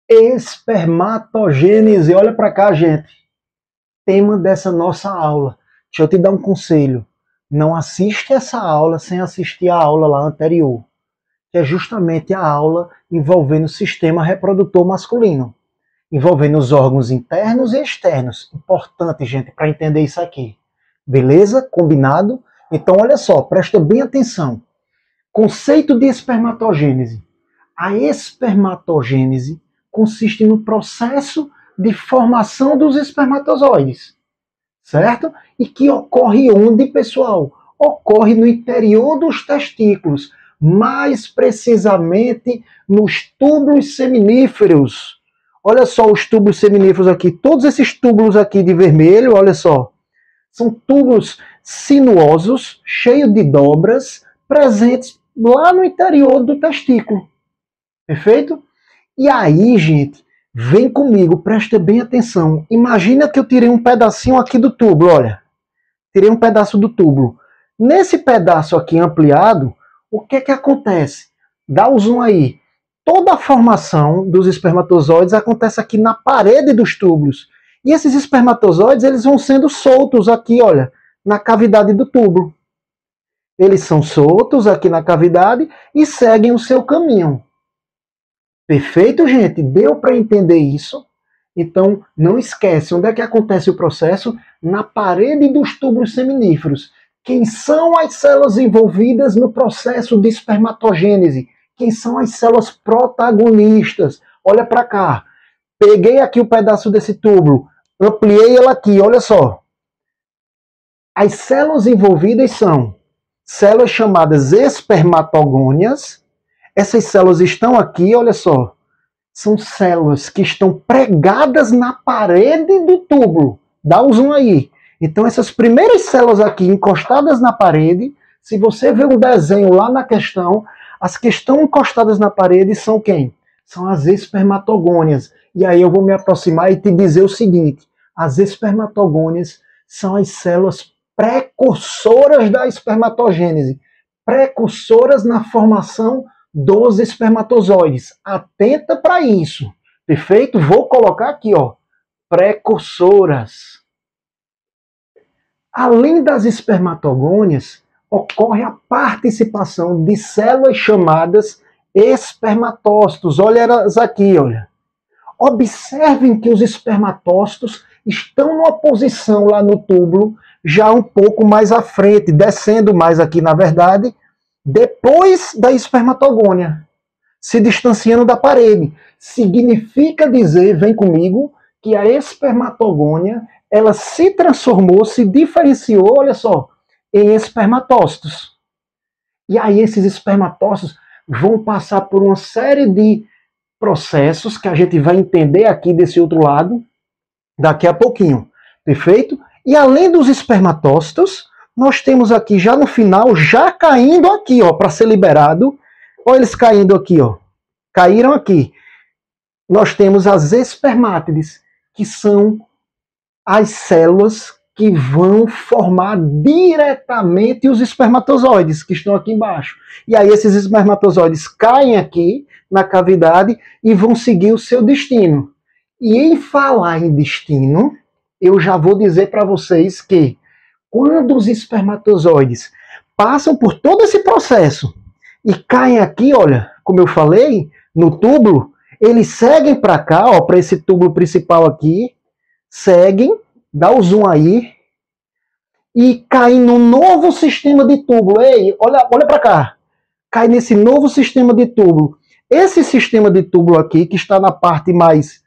Espermatogênese. Olha para cá, gente. Tema dessa nossa aula. Deixa eu te dar um conselho. Não assiste essa aula sem assistir a aula lá anterior, que é justamente a aula envolvendo o sistema reprodutor masculino, envolvendo os órgãos internos e externos. Importante, gente, para entender isso aqui. Beleza? Combinado? Então, olha só, presta bem atenção. Conceito de espermatogênese. A espermatogênese consiste no processo de formação dos espermatozoides, certo? E que ocorre onde, pessoal? Ocorre no interior dos testículos, mais precisamente nos túbulos seminíferos. Olha só os túbulos seminíferos aqui, todos esses túbulos aqui de vermelho, olha só, são túbulos sinuosos, cheios de dobras, presentes lá no interior do testículo. Perfeito? E aí, gente, vem comigo, presta bem atenção. Imagina que eu tirei um pedacinho aqui do túbulo, olha. Tirei um pedaço do túbulo. Nesse pedaço aqui ampliado, o que que acontece? Dá o zoom aí. Toda a formação dos espermatozoides acontece aqui na parede dos túbulos. E esses espermatozoides, eles vão sendo soltos aqui, olha, na cavidade do túbulo. Eles são soltos aqui na cavidade e seguem o seu caminho. Perfeito, gente? Deu para entender isso? Então, não esquece, onde é que acontece o processo? Na parede dos túbulos seminíferos. Quem são as células envolvidas no processo de espermatogênese? Quem são as células protagonistas? Olha para cá. Peguei aqui o pedaço desse túbulo, ampliei ela aqui, olha só. As células envolvidas são células chamadas espermatogônias. Essas células estão aqui, olha só. São células que estão pregadas na parede do túbulo. Dá um zoom aí. Então, essas primeiras células aqui encostadas na parede, se você ver um desenho lá na questão, as que estão encostadas na parede são quem? São as espermatogônias. E aí eu vou me aproximar e te dizer o seguinte. As espermatogônias são as células precursoras da espermatogênese. Precursoras na formação dos espermatozoides. Atenta para isso. Perfeito? Vou colocar aqui, ó. Precursoras. Além das espermatogônias, ocorre a participação de células chamadas espermatócitos. Olha elas aqui, olha. Observem que os espermatócitos estão numa posição lá no túbulo, já um pouco mais à frente, descendo mais aqui, na verdade, depois da espermatogônia, se distanciando da parede. Significa dizer, vem comigo, que a espermatogônia, ela se transformou, se diferenciou, olha só, em espermatócitos. E aí esses espermatócitos vão passar por uma série de processos que a gente vai entender aqui desse outro lado, daqui a pouquinho. Perfeito? E além dos espermatócitos, nós temos aqui já no final, já caindo aqui, ó, para ser liberado. Olha eles caindo aqui, ó. Caíram aqui. Nós temos as espermátides, que são as células que vão formar diretamente os espermatozoides, que estão aqui embaixo. E aí esses espermatozoides caem aqui na cavidade e vão seguir o seu destino. E em falar em destino, eu já vou dizer para vocês que quando os espermatozoides passam por todo esse processo e caem aqui, olha, como eu falei, no túbulo, eles seguem para cá, ó, para esse túbulo principal aqui, seguem, dá o zoom aí, e caem num novo sistema de túbulo. Ei, olha para cá. Cai nesse novo sistema de túbulo. Esse sistema de túbulo aqui, que está na parte mais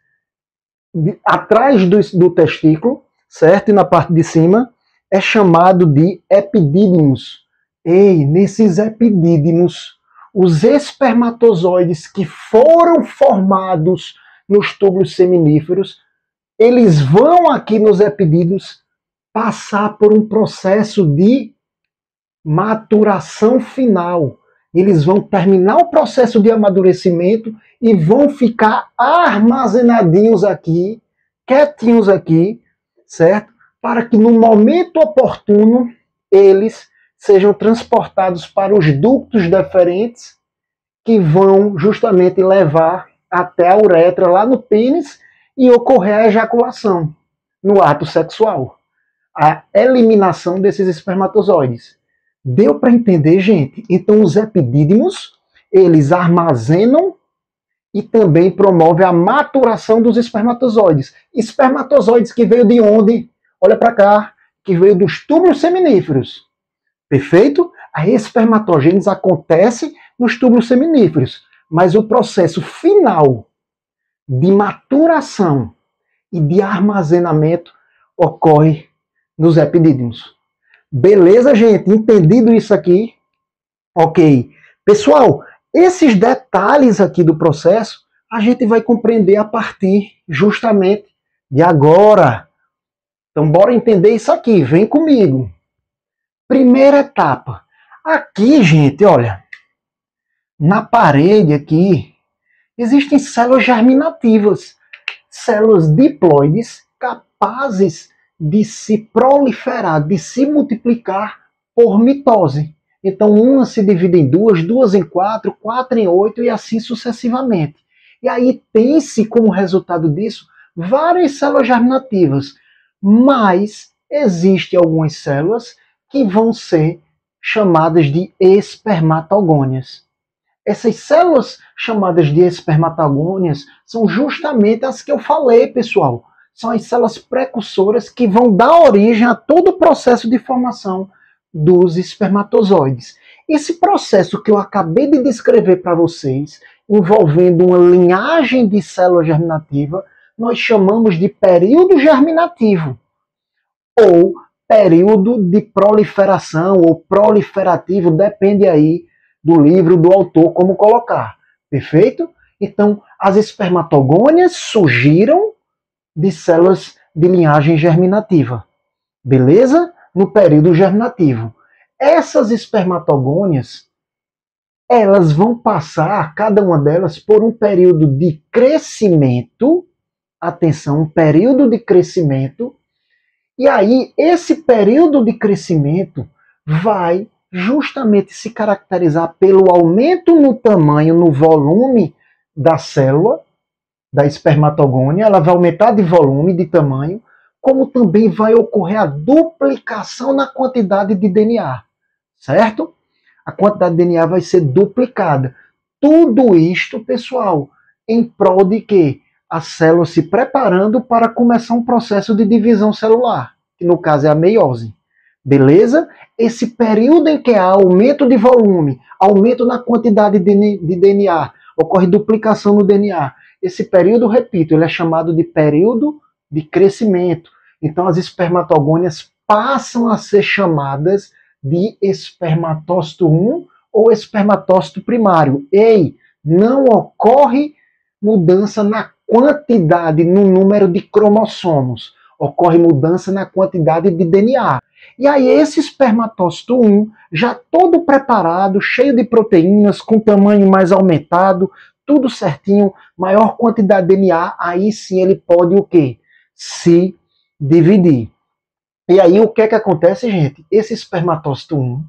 atrás do testículo, certo? E na parte de cima, é chamado de epidídimos. Ei, nesses epidídimos, os espermatozoides que foram formados nos túbulos seminíferos, eles vão aqui nos epidídimos passar por um processo de maturação final. Eles vão terminar o processo de amadurecimento e vão ficar armazenadinhos aqui, quietinhos aqui, certo? Para que no momento oportuno eles sejam transportados para os ductos deferentes que vão justamente levar até a uretra lá no pênis e ocorrer a ejaculação no ato sexual. A eliminação desses espermatozoides. Deu para entender, gente? Então os epidídimos, eles armazenam e também promovem a maturação dos espermatozoides. Espermatozoides que veio de onde? Olha para cá, que veio dos túbulos seminíferos. Perfeito? A espermatogênese acontece nos túbulos seminíferos, mas o processo final de maturação e de armazenamento ocorre nos epidídimos. Beleza, gente? Entendido isso aqui? Ok. Pessoal, esses detalhes aqui do processo a gente vai compreender a partir justamente de agora. Então, bora entender isso aqui. Vem comigo. Primeira etapa. Aqui, gente, olha, na parede aqui, existem células germinativas, células diploides capazes de se proliferar, de se multiplicar por mitose. Então, uma se divide em duas, duas em quatro, quatro em oito e assim sucessivamente. E aí tem-se como resultado disso várias células germinativas, mas existem algumas células que vão ser chamadas de espermatogônias. Essas células chamadas de espermatogônias são justamente as que eu falei, pessoal. São as células precursoras que vão dar origem a todo o processo de formação dos espermatozoides. Esse processo que eu acabei de descrever para vocês, envolvendo uma linhagem de célula germinativa, nós chamamos de período germinativo, ou período de proliferação, ou proliferativo, depende aí do livro do autor como colocar. Perfeito? Então, as espermatogônias surgiram de células de linhagem germinativa. Beleza? No período germinativo. Essas espermatogônias, elas vão passar, cada uma delas, por um período de crescimento. Atenção, um período de crescimento. E aí, esse período de crescimento vai justamente se caracterizar pelo aumento no tamanho, no volume da célula, da espermatogônia. Ela vai aumentar de volume, de tamanho, como também vai ocorrer a duplicação na quantidade de DNA, certo? A quantidade de DNA vai ser duplicada. Tudo isto, pessoal, em prol de quê? A célula se preparando para começar um processo de divisão celular, que no caso é a meiose. Beleza? Esse período em que há aumento de volume, aumento na quantidade de DNA, ocorre duplicação no DNA. Esse período, repito, ele é chamado de período de crescimento. Então as espermatogônias passam a ser chamadas de espermatócito 1 ou espermatócito primário. Ei, não ocorre mudança na quantidade, no número de cromossomos. Ocorre mudança na quantidade de DNA. E aí esse espermatócito 1, já todo preparado, cheio de proteínas, com tamanho mais aumentado, tudo certinho, maior quantidade de DNA, aí sim ele pode o quê? Se dividir. E aí o que é que acontece, gente? Esse espermatócito 1,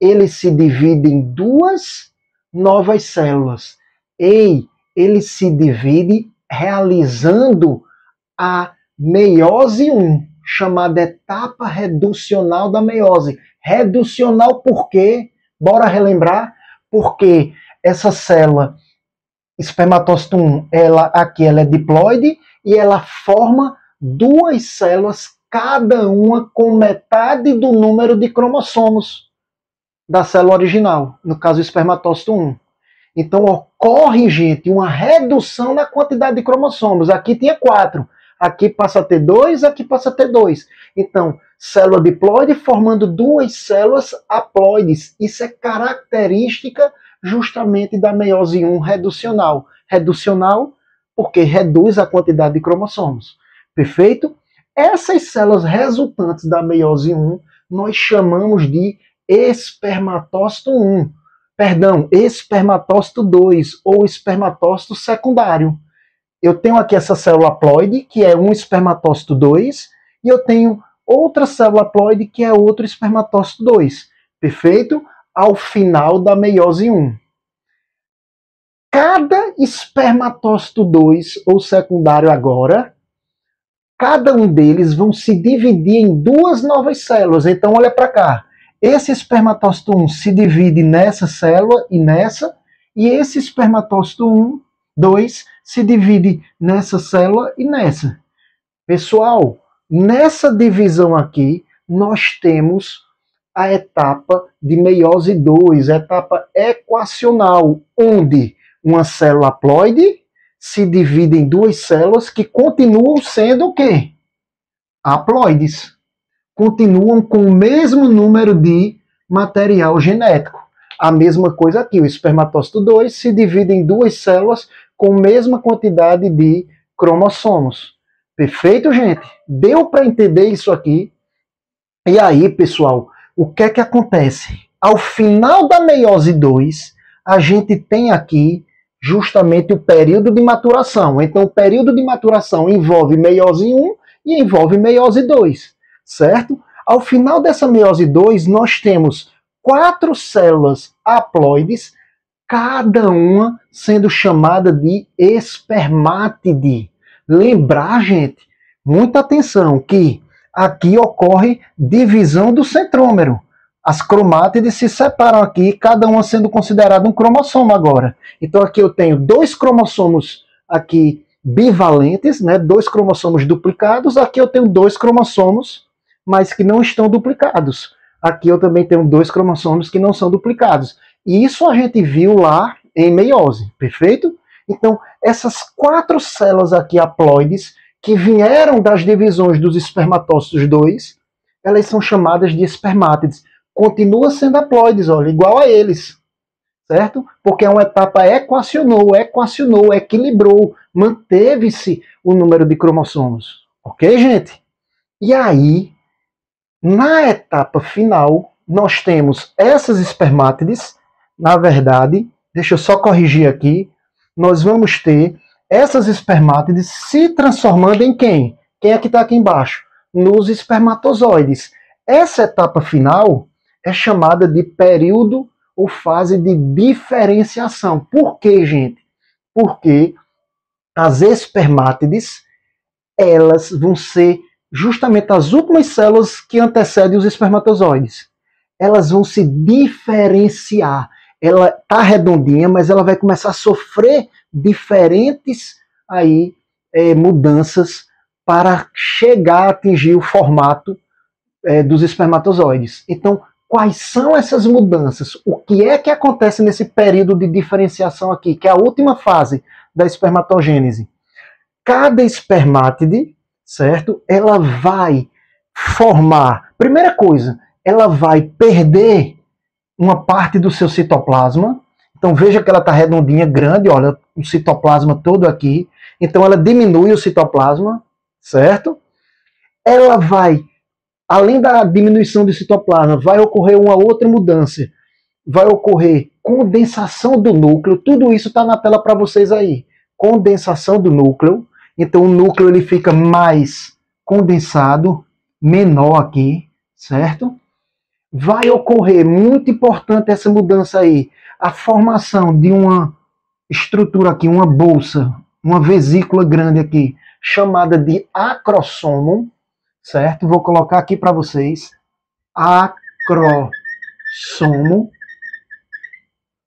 ele se divide em duas novas células. Ele se divide realizando a meiose 1, chamada etapa reducional da meiose. Reducional por quê? Bora relembrar? Porque essa célula espermatócito 1, aqui ela é diploide e ela forma duas células, cada uma com metade do número de cromossomos da célula original, no caso o espermatócito 1. Então ocorre, gente, uma redução na quantidade de cromossomos. Aqui tinha 4, aqui passa a ter 2, aqui passa a ter 2. Então, célula diploide formando duas células haploides. Isso é característica justamente da meiose 1 reducional. Reducional porque reduz a quantidade de cromossomos. Perfeito? Essas células resultantes da meiose 1 nós chamamos de espermatócito 1. Perdão, espermatócito 2 ou espermatócito secundário. Eu tenho aqui essa célula haploide, que é um espermatócito 2, e eu tenho outra célula haploide, que é outro espermatócito 2. Perfeito? Ao final da meiose 1. cada espermatócito 2, ou secundário agora, cada um deles vão se dividir em duas novas células. Então, olha para cá. Esse espermatócito 1 se divide nessa célula e nessa, e esse espermatócito 2 se divide nessa célula e nessa. Pessoal, nessa divisão aqui, nós temos a etapa de meiose 2, a etapa equacional, onde uma célula haploide se divide em duas células que continuam sendo o quê? Haploides. Continuam com o mesmo número de material genético. A mesma coisa aqui, o espermatócito 2 se divide em duas células com a mesma quantidade de cromossomos. Perfeito, gente? Deu para entender isso aqui? E aí, pessoal, o que é que acontece? Ao final da meiose 2, a gente tem aqui justamente o período de maturação. Então, o período de maturação envolve meiose 1 e envolve meiose 2, certo? Ao final dessa meiose 2, nós temos 4 células haploides, cada uma sendo chamada de espermátide. Lembrar, gente, muita atenção, que aqui ocorre divisão do centrômero. As cromátides se separam aqui, cada uma sendo considerada um cromossomo agora. Então aqui eu tenho 2 cromossomos aqui bivalentes, né, 2 cromossomos duplicados. Aqui eu tenho 2 cromossomos, mas que não estão duplicados. Aqui eu também tenho 2 cromossomos que não são duplicados. E isso a gente viu lá em meiose, perfeito? Então, essas 4 células aqui haploides, que vieram das divisões dos espermatócitos 2, elas são chamadas de espermátides. Continua sendo haploides, olha, igual a eles, certo? Porque é uma etapa equacionou, equilibrou, manteve-se o número de cromossomos. Ok, gente? E aí, na etapa final, nós temos essas espermátides. Na verdade, deixa eu só corrigir aqui, nós vamos ter essas espermátides se transformando em quem? Quem é que está aqui embaixo? Nos espermatozoides. Essa etapa final é chamada de período ou fase de diferenciação. Por quê, gente? Porque as espermátides, elas vão ser justamente as últimas células que antecedem os espermatozoides. Elas vão se diferenciar. Ela tá redondinha, mas ela vai começar a sofrer diferentes aí, mudanças para chegar a atingir o formato dos espermatozoides. Então, quais são essas mudanças? O que é que acontece nesse período de diferenciação aqui, que é a última fase da espermatogênese? Cada espermátide, certo? Ela vai formar, primeira coisa, ela vai perder uma parte do seu citoplasma. Então veja que ela está redondinha, grande, olha, o citoplasma todo aqui. Então ela diminui o citoplasma, certo? Ela vai, além da diminuição do citoplasma, vai ocorrer uma outra mudança. Vai ocorrer condensação do núcleo. Tudo isso está na tela para vocês aí. Condensação do núcleo. Então o núcleo ele fica mais condensado, menor aqui, certo? Vai ocorrer, muito importante essa mudança aí, a formação de uma estrutura aqui, uma bolsa, uma vesícula grande aqui, chamada de acrossomo, certo? Vou colocar aqui para vocês, acrossomo.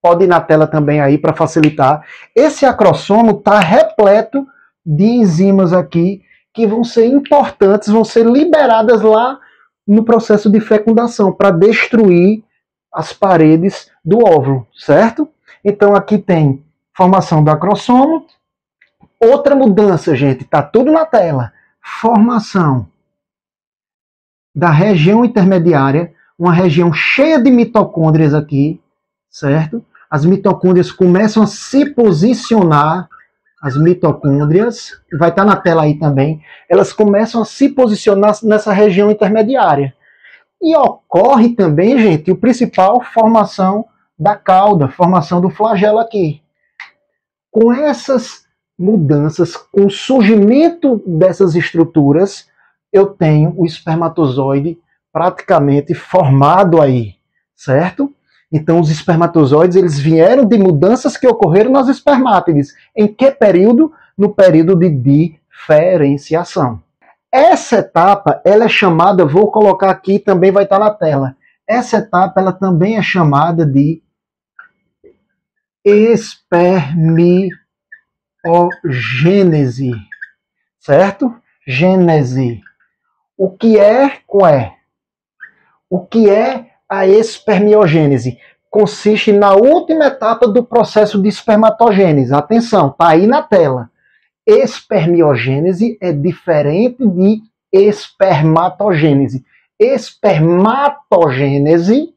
Pode ir na tela também aí para facilitar. Esse acrossomo está repleto de enzimas aqui que vão ser importantes, vão ser liberadas lá no processo de fecundação para destruir as paredes do óvulo, certo? Então aqui tem formação do acrossomo. Outra mudança, gente, tá tudo na tela. Formação da região intermediária, uma região cheia de mitocôndrias aqui, certo? As mitocôndrias começam a se posicionar, as mitocôndrias, vai estar na tela aí também, elas começam a se posicionar nessa região intermediária. E ocorre também, gente, o principal, formação da cauda, formação do flagelo aqui. Com essas mudanças, com o surgimento dessas estruturas, eu tenho o espermatozoide praticamente formado aí, certo? Então, os espermatozoides, eles vieram de mudanças que ocorreram nas espermátides. Em que período? No período de diferenciação. Essa etapa, ela é chamada, vou colocar aqui, também vai estar na tela. Essa etapa, ela também é chamada de espermiogênese, certo? Gênese. O que é coé? O que é a espermiogênese? Consiste na última etapa do processo de espermatogênese. Atenção, tá aí na tela. Espermiogênese é diferente de espermatogênese. Espermatogênese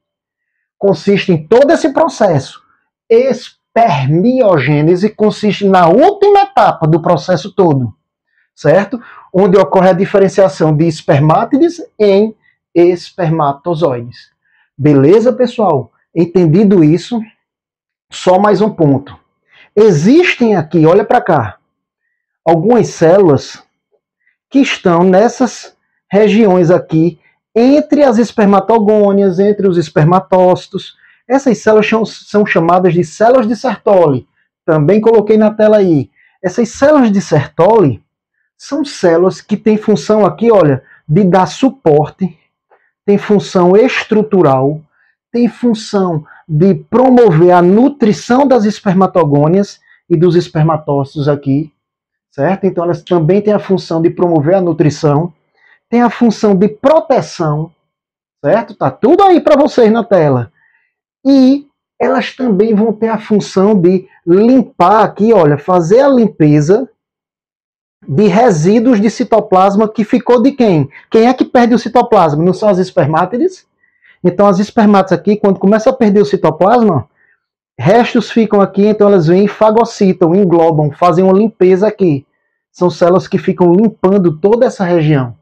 consiste em todo esse processo. Espermiogênese consiste na última etapa do processo todo, certo? Onde ocorre a diferenciação de espermátides em espermatozoides. Beleza, pessoal? Entendido isso, só mais um ponto. Existem aqui, olha para cá, algumas células que estão nessas regiões aqui, entre as espermatogônias, entre os espermatócitos. Essas células são chamadas de células de Sertoli. Também coloquei na tela aí. Essas células de Sertoli são células que têm função aqui, olha, de dar suporte, tem função estrutural, tem função de promover a nutrição das espermatogônias e dos espermatócitos aqui, certo? Então elas também têm a função de promover a nutrição, tem a função de proteção, certo? Tá tudo aí para vocês na tela. E elas também vão ter a função de limpar aqui, olha, fazer a limpeza de resíduos de citoplasma que ficou de quem? Quem é que perde o citoplasma? Não são as espermátides? Então as espermátides aqui, quando começam a perder o citoplasma, restos ficam aqui, então elas vêm e fagocitam, englobam, fazem uma limpeza aqui. São células que ficam limpando toda essa região.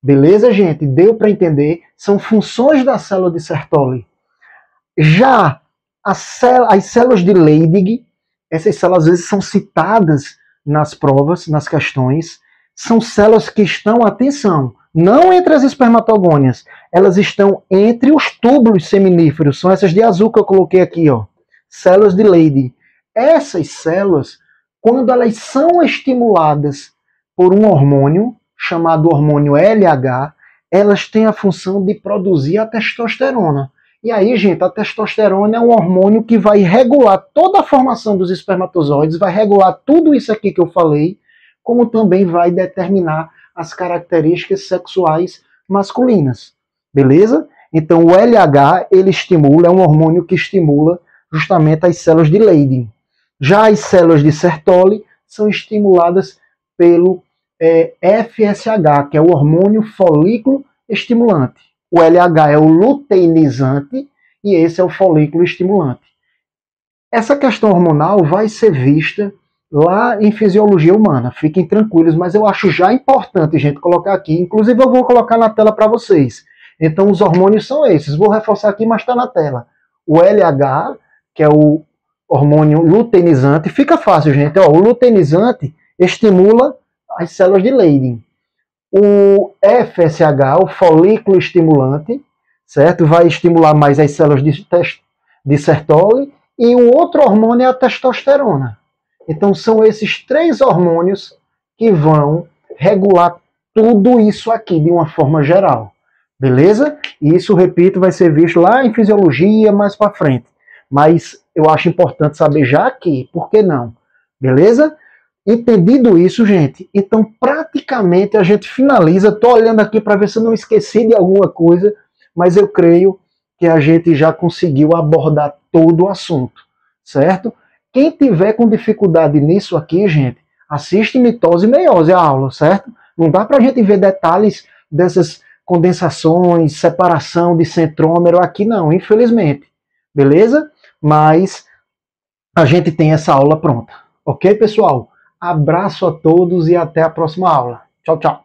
Beleza, gente? Deu para entender? São funções da célula de Sertoli. Já as células de Leydig, essas células às vezes são citadas nas provas, nas questões, são células que estão, atenção, não entre as espermatogônias, elas estão entre os túbulos seminíferos, são essas de azul que eu coloquei aqui, ó, células de Leydig. Essas células, quando elas são estimuladas por um hormônio, chamado hormônio LH, elas têm a função de produzir a testosterona. E aí, gente, a testosterona é um hormônio que vai regular toda a formação dos espermatozoides, vai regular tudo isso aqui que eu falei, como também vai determinar as características sexuais masculinas. Beleza? Então, o LH, ele estimula, é um hormônio que estimula justamente as células de Leydig. Já as células de Sertoli são estimuladas pelo FSH, que é o hormônio folículo estimulante. O LH é o luteinizante e esse é o folículo estimulante. Essa questão hormonal vai ser vista lá em fisiologia humana, fiquem tranquilos, mas eu acho já importante, gente, colocar aqui. Inclusive eu vou colocar na tela para vocês. Então os hormônios são esses, vou reforçar aqui, mas está na tela. O LH, que é o hormônio luteinizante, fica fácil, gente. Ó, o luteinizante estimula as células de Leydig. O FSH, o folículo estimulante, certo? Vai estimular mais as células de Sertoli. E o outro hormônio é a testosterona. Então são esses três hormônios que vão regular tudo isso aqui de uma forma geral. Beleza? E isso, repito, vai ser visto lá em fisiologia mais para frente. Mas eu acho importante saber já aqui, por que não? Beleza? Entendido isso, gente, então praticamente a gente finaliza. Estou olhando aqui para ver se eu não esqueci de alguma coisa, mas eu creio que a gente já conseguiu abordar todo o assunto, certo? Quem tiver com dificuldade nisso aqui, gente, assiste mitose e meiose a aula, certo? Não dá para a gente ver detalhes dessas condensações, separação de centrômero aqui não, infelizmente. Beleza? Mas a gente tem essa aula pronta. Ok, pessoal? Abraço a todos e até a próxima aula. Tchau, tchau.